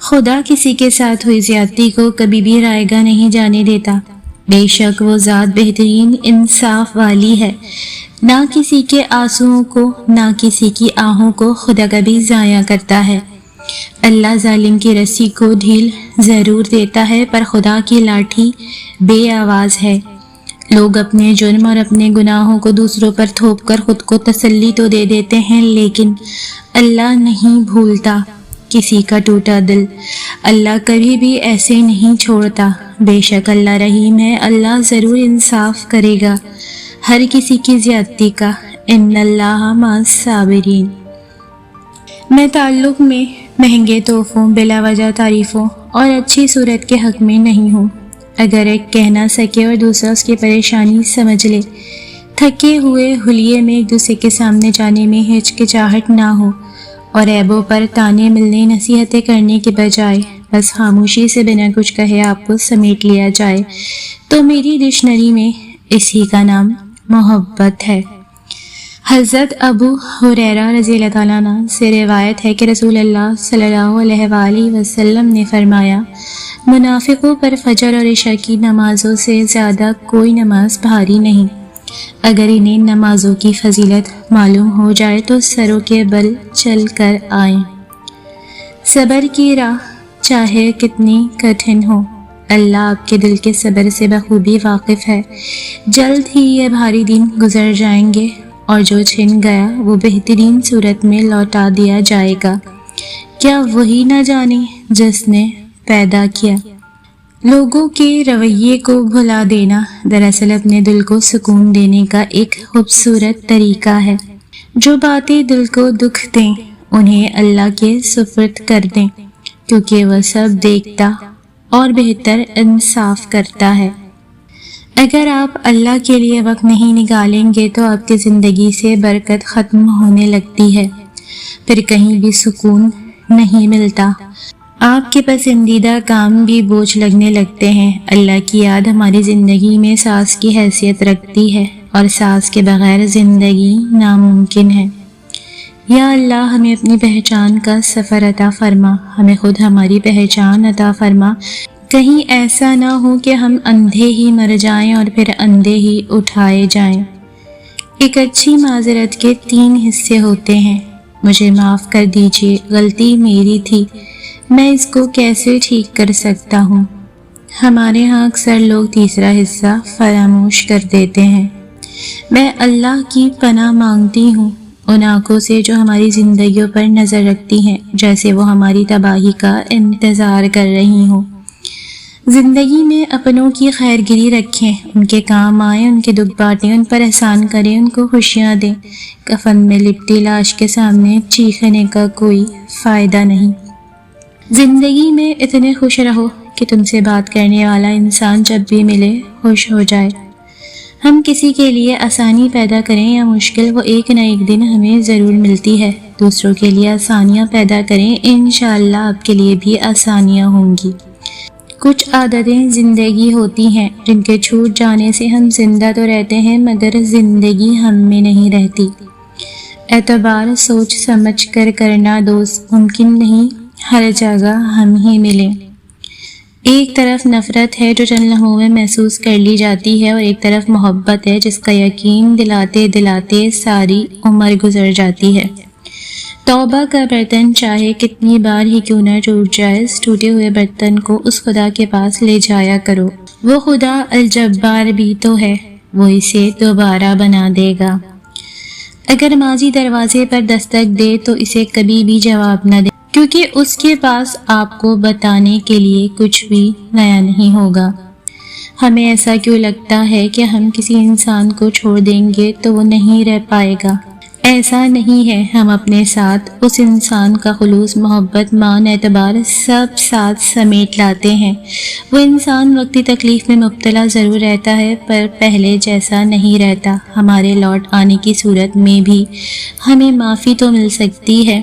خدا کسی کے ساتھ ہوئی زیادتی کو کبھی بھی رائیگاں نہیں جانے دیتا۔ بے شک وہ ذات بہترین انصاف والی ہے، نہ کسی کے آنسوؤں کو نہ کسی کی آہوں کو خدا کبھی ضائع کرتا ہے۔ اللہ ظالم کی رسی کو ڈھیل ضرور دیتا ہے، پر خدا کی لاٹھی بے آواز ہے۔ لوگ اپنے جرم اور اپنے گناہوں کو دوسروں پر تھوپ کر خود کو تسلی تو دے دیتے ہیں، لیکن اللہ نہیں بھولتا کسی کا ٹوٹا دل۔ اللہ کبھی بھی ایسے نہیں چھوڑتا۔ بے شک اللہ رحیم ہے، اللہ ضرور انصاف کرے گا ہر کسی کی زیادتی کا۔ ان اللہ مع الصابرین۔ میں تعلق میں مہنگے تحفوں، بلا وجہ تعریفوں اور اچھی صورت کے حق میں نہیں ہوں۔ اگر ایک کہہ نہ سکے اور دوسرا اس کی پریشانی سمجھ لے، تھکے ہوئے حلیے میں ایک دوسرے کے سامنے جانے میں ہچکچاہٹ نہ ہو، اور عیبوں پر تانے ملنے نصیحتیں کرنے کے بجائے بس خاموشی سے بنا کچھ کہے آپ کو سمیٹ لیا جائے، تو میری ڈکشنری میں اسی کا نام محبت ہے۔ حضرت ابو ہریرہ رضی اللہ تعالیٰ عنہ سے روایت ہے کہ رسول اللہ صلی اللہ علیہ وآلہ وسلم نے فرمایا، منافقوں پر فجر اور عشاء کی نمازوں سے زیادہ کوئی نماز بھاری نہیں۔ اگر انہیں نمازوں کی فضیلت معلوم ہو جائے تو سروں کے بل چل کر آئیں۔ صبر کی راہ چاہے کتنی کٹھن ہو، اللہ آپ کے دل کے صبر سے بخوبی واقف ہے۔ جلد ہی یہ بھاری دن گزر جائیں گے، اور جو چھن گیا وہ بہترین صورت میں لوٹا دیا جائے گا۔ کیا وہی نہ جانے جس نے پیدا کیا؟ لوگوں کے رویے کو بھلا دینا دراصل اپنے دل کو سکون دینے کا ایک خوبصورت طریقہ ہے۔ جو باتیں دل کو دکھ دیں انہیں اللہ کے سپرد کر دیں، کیونکہ وہ سب دیکھتا اور بہتر انصاف کرتا ہے۔ اگر آپ اللہ کے لیے وقت نہیں نکالیں گے تو آپ کی زندگی سے برکت ختم ہونے لگتی ہے، پھر کہیں بھی سکون نہیں ملتا، آپ کے پسندیدہ کام بھی بوجھ لگنے لگتے ہیں۔ اللہ کی یاد ہماری زندگی میں سانس کی حیثیت رکھتی ہے، اور سانس کے بغیر زندگی ناممکن ہے۔ یا اللہ ہمیں اپنی پہچان کا سفر عطا فرما، ہمیں خود ہماری پہچان عطا فرما۔ کہیں ایسا نہ ہو کہ ہم اندھے ہی مر جائیں اور پھر اندھے ہی اٹھائے جائیں۔ ایک اچھی معذرت کے 3 حصے ہوتے ہیں۔ مجھے معاف کر دیجیے، غلطی میری تھی، میں اس کو کیسے ٹھیک کر سکتا ہوں؟ ہمارے ہاں اکثر لوگ تیسرا حصہ فراموش کر دیتے ہیں۔ میں اللہ کی پناہ مانگتی ہوں ان آنکھوں سے جو ہماری زندگیوں پر نظر رکھتی ہیں جیسے وہ ہماری تباہی کا انتظار کر رہی ہوں۔ زندگی میں اپنوں کی خیر گری رکھیں، ان کے کام آئیں، ان کے دکھ بانٹیں، ان پر احسان کریں، ان کو خوشیاں دیں۔ کفن میں لپٹی لاش کے سامنے چیخنے کا کوئی فائدہ نہیں۔ زندگی میں اتنے خوش رہو کہ تم سے بات کرنے والا انسان جب بھی ملے خوش ہو جائے۔ ہم کسی کے لیے آسانی پیدا کریں یا مشکل، وہ ایک نہ ایک دن ہمیں ضرور ملتی ہے۔ دوسروں کے لیے آسانیاں پیدا کریں، انشاءاللہ آپ کے لیے بھی آسانیاں ہوں گی۔ کچھ عادتیں زندگی ہوتی ہیں جن کے چھوٹ جانے سے ہم زندہ تو رہتے ہیں مگر زندگی ہم میں نہیں رہتی۔ اعتبار سوچ سمجھ کر کرنا دوست، ممکن نہیں ہر جگہ ہم ہی ملیں۔ ایک طرف نفرت ہے جو چند لمحوں میں محسوس کر لی جاتی ہے، اور ایک طرف محبت ہے جس کا یقین دلاتے دلاتے ساری عمر گزر جاتی ہے۔ توبہ کا برتن چاہے کتنی بار ہی کیوں نہ ٹوٹ جائے، اس ٹوٹے ہوئے برتن کو اس خدا کے پاس لے جایا کرو۔ وہ خدا الجبار بھی تو ہے، وہ اسے دوبارہ بنا دے گا۔ اگر ماضی دروازے پر دستک دے تو اسے کبھی بھی جواب نہ دے، کیونکہ اس کے پاس آپ کو بتانے کے لیے کچھ بھی نیا نہیں ہوگا۔ ہمیں ایسا کیوں لگتا ہے کہ ہم کسی انسان کو چھوڑ دیں گے تو وہ نہیں رہ پائے گا؟ ایسا نہیں ہے، ہم اپنے ساتھ اس انسان کا خلوص، محبت، مان، اعتبار سب ساتھ سمیٹ لاتے ہیں۔ وہ انسان وقتی تکلیف میں مبتلا ضرور رہتا ہے پر پہلے جیسا نہیں رہتا۔ ہمارے لوٹ آنے کی صورت میں بھی ہمیں معافی تو مل سکتی ہے،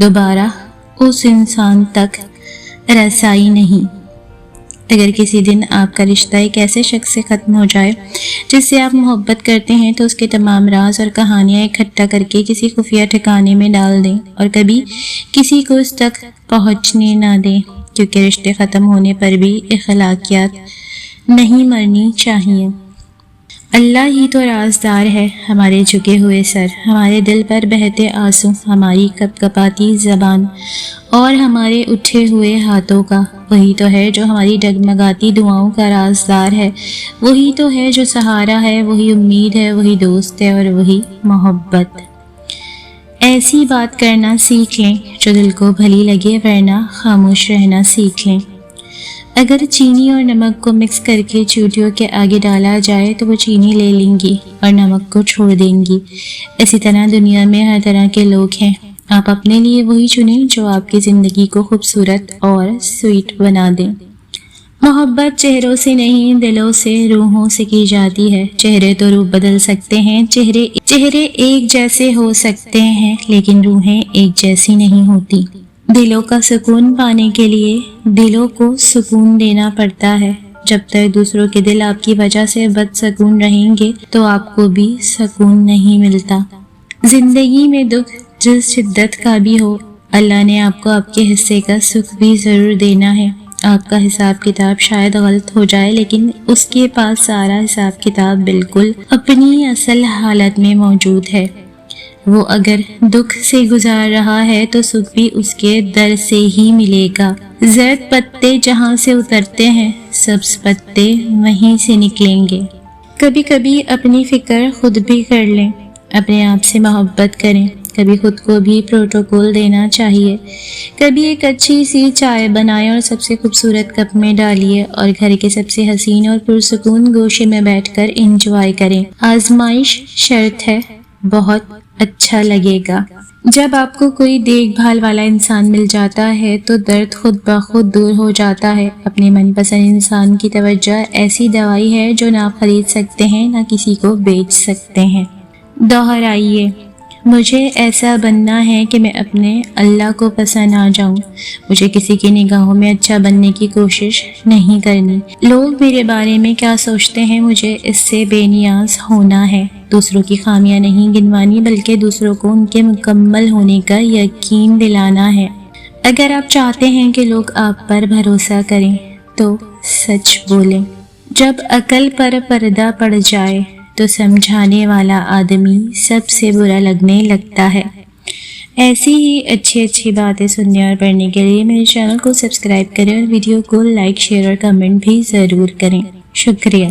دوبارہ اس انسان تک رسائی نہیں۔ اگر کسی دن آپ کا رشتہ ایک ایسے شخص سے ختم ہو جائے جس سے آپ محبت کرتے ہیں تو اس کے تمام راز اور کہانیاں اکٹھا کر کے کسی خفیہ ٹھکانے میں ڈال دیں اور کبھی کسی کو اس تک پہنچنے نہ دیں، کیونکہ رشتے ختم ہونے پر بھی اخلاقیات نہیں مرنی چاہیے۔ اللہ ہی تو رازدار ہے، ہمارے جھکے ہوئے سر، ہمارے دل پر بہتے آنسو، ہماری کپ کپاتی زبان اور ہمارے اٹھے ہوئے ہاتھوں کا۔ وہی تو ہے جو ہماری ڈگمگاتی دعاؤں کا رازدار ہے، وہی تو ہے جو سہارا ہے، وہی امید ہے، وہی دوست ہے اور وہی محبت۔ ایسی بات کرنا سیکھ لیں جو دل کو بھلی لگے، ورنہ خاموش رہنا سیکھ لیں۔ اگر چینی اور نمک کو مکس کر کے چیونٹیوں کے آگے ڈالا جائے تو وہ چینی لے لیں گی اور نمک کو چھوڑ دیں گی۔ اسی طرح دنیا میں ہر طرح کے لوگ ہیں، آپ اپنے لیے وہی چنیں جو آپ کی زندگی کو خوبصورت اور سویٹ بنا دیں۔ محبت چہروں سے نہیں، دلوں سے، روحوں سے کی جاتی ہے۔ چہرے تو روپ بدل سکتے ہیں، چہرے ایک جیسے ہو سکتے ہیں، لیکن روحیں ایک جیسی نہیں ہوتی۔ دلوں کا سکون پانے کے لیے دلوں کو سکون دینا پڑتا ہے۔ جب تک دوسروں کے دل آپ کی وجہ سے بد سکون رہیں گے تو آپ کو بھی سکون نہیں ملتا۔ زندگی میں دکھ جس شدت کا بھی ہو، اللہ نے آپ کو آپ کے حصے کا سکھ بھی ضرور دینا ہے۔ آپ کا حساب کتاب شاید غلط ہو جائے، لیکن اس کے پاس سارا حساب کتاب بالکل اپنی اصل حالت میں موجود ہے۔ وہ اگر دکھ سے گزار رہا ہے تو سکھ بھی اس کے در سے ہی ملے گا۔ زرد پتے جہاں سے اترتے ہیں، سبز پتے وہیں سے نکلیں گے۔ کبھی کبھی اپنی فکر خود بھی کر لیں، اپنے آپ سے محبت کریں، کبھی خود کو بھی پروٹوکول دینا چاہیے۔ کبھی ایک اچھی سی چائے بنائیں اور سب سے خوبصورت کپ میں ڈالیے اور گھر کے سب سے حسین اور پرسکون گوشے میں بیٹھ کر انجوائے کریں۔ آزمائش شرط ہے، بہت اچھا لگے گا۔ جب آپ کو کوئی دیکھ بھال والا انسان مل جاتا ہے تو درد خود بخود دور ہو جاتا ہے۔ اپنے من پسند انسان کی توجہ ایسی دوائی ہے جو نہ خرید سکتے ہیں نہ کسی کو بیچ سکتے ہیں۔ دہرائیے، مجھے ایسا بننا ہے کہ میں اپنے اللہ کو پسند آ جاؤں۔ مجھے کسی کی نگاہوں میں اچھا بننے کی کوشش نہیں کرنی۔ لوگ میرے بارے میں کیا سوچتے ہیں، مجھے اس سے بے نیاز ہونا ہے۔ دوسروں کی خامیاں نہیں گنوانی، بلکہ دوسروں کو ان کے مکمل ہونے کا یقین دلانا ہے۔ اگر آپ چاہتے ہیں کہ لوگ آپ پر بھروسہ کریں تو سچ بولیں۔ جب عقل پر پردہ پڑ جائے تو سمجھانے والا آدمی سب سے برا لگنے لگتا ہے۔ ایسی ہی اچھی باتیں سننے اور پڑھنے کے لیے میرے چینل کو سبسکرائب کریں اور ویڈیو کو لائک، شیئر اور کمنٹ بھی ضرور کریں۔ شکریہ۔